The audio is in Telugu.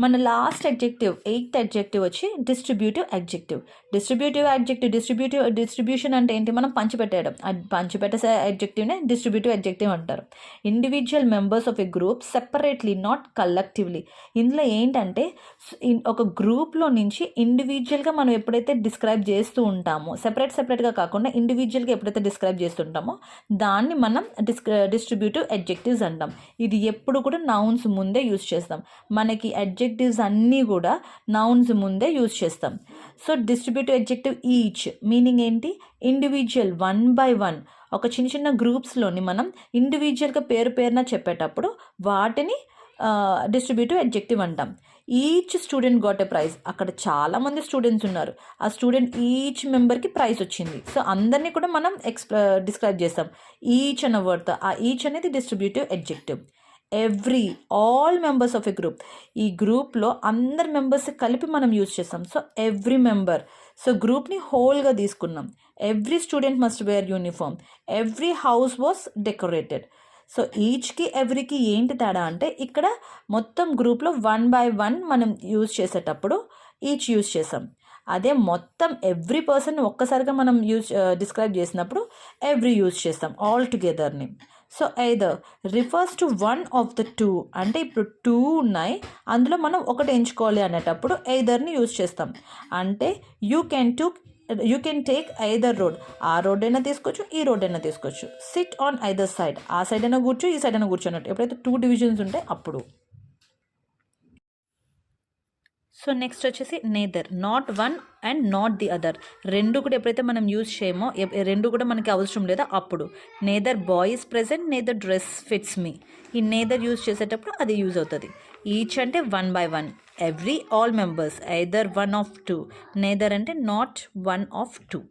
మన లాస్ట్ అడ్జెక్టివ్ 8th అడ్జెక్టివ్ వచ్చి డిస్ట్రిబ్యూటివ్ అడ్జెక్టివ్. డిస్ట్రిబ్యూషన్ అంటే ఏంటి? మనం పంచిపెట్టేయడం. పంచిపెట్టే అడ్జెక్టివ్నే డిస్ట్రిబ్యూటివ్ అడ్జెక్టివ్ అంటారు. Individual members of a group separately, not collectively. ఇందులో ఏంటంటే ఒక గ్రూప్లో నుంచి ఇండివిజువల్గా మనం ఎప్పుడైతే డిస్క్రైబ్ చేస్తూ ఉంటామో, సెపరేట్గా కాకుండా ఇండివిజువల్గా ఎప్పుడైతే డిస్క్రైబ్ చేస్తుంటామో దాన్ని మనం డిస్ట్రిబ్యూటివ్ అడ్జెక్టివ్స్ అంటాం. ఇది ఎప్పుడు కూడా నౌన్స్ ముందే యూజ్ చేస్తాం. మనకి అడ్జెక్టివ్స్ అన్నీ కూడా నౌన్స్ ముందే యూజ్ చేస్తాం. So distributive adjective each meaning ఏంటి? Individual, 1 by 1. ఒక చిన్న గ్రూప్స్లోని మనం ఇండివిజువల్గా పేరున చెప్పేటప్పుడు వాటిని డిస్ట్రిబ్యూటివ్ అడ్జెక్టివ్ అంటాం. Each student got a prize. అక్కడ చాలామంది స్టూడెంట్స్ ఉన్నారు. ఆ స్టూడెంట్ ఈచ్ మెంబర్కి ప్రైజ్ వచ్చింది. సో అందరినీ కూడా మనం డిస్క్రైబ్ చేస్తాం ఈచ్ అన్న వర్డ్తో. ఆ ఈచ్ అనేది distributive adjective. Every, all members of a group. ఈ గ్రూప్లో అందరి మెంబర్స్ కలిపి మనం యూజ్ చేస్తాం. So every member. సో గ్రూప్ని హోల్గా తీసుకున్నాం. Every student must wear uniform. Every house was decorated. So ఈచ్కి ఎవ్రీకి ఏంటి తేడా అంటే, ఇక్కడ మొత్తం గ్రూప్లో 1 by 1 మనం యూజ్ చేసేటప్పుడు ఈచ్ యూజ్ చేసాం. అదే మొత్తం ఎవ్రీ పర్సన్ ఒక్కసారిగా మనం డిస్క్రైబ్ చేసినప్పుడు ఎవ్రీ యూజ్ చేస్తాం ఆల్ టుగెదర్ని. So either refers to 1 of the 2. అంటే ఇప్పుడు 2 ఉన్నాయి, అందులో మనం ఒకటి ఎంచుకోవాలి అనేటప్పుడు ఎయిదర్ని యూజ్ చేస్తాం. అంటే you can take either road. ఆ రోడ్ అయినా తీసుకోవచ్చు, ఈ రోడ్ అయినా తీసుకోవచ్చు. SIT on either side. ఆ సైడ్ అయినా కూర్చో, ఈ సైడ్ అయినా కూర్చోన్నట్టు. ఎప్పుడైతే 2 డివిజన్స్ ఉంటాయి అప్పుడు. సో నెక్స్ట్ వచ్చేసి neither, not one and not the other. రెండు కూడా ఎప్పుడైతే మనం యూజ్ చేయమో, రెండు కూడా మనకి అవసరం లేదా అప్పుడు. Neither boy is present, neither dress fits me. ఈ నేదర్ యూజ్ చేసేటప్పుడు అది యూజ్ అవుతుంది. ఈచ్ అంటే 1 by 1. Every, all members, either 1 of 2. Neither అంటే నాట్ 1 of 2.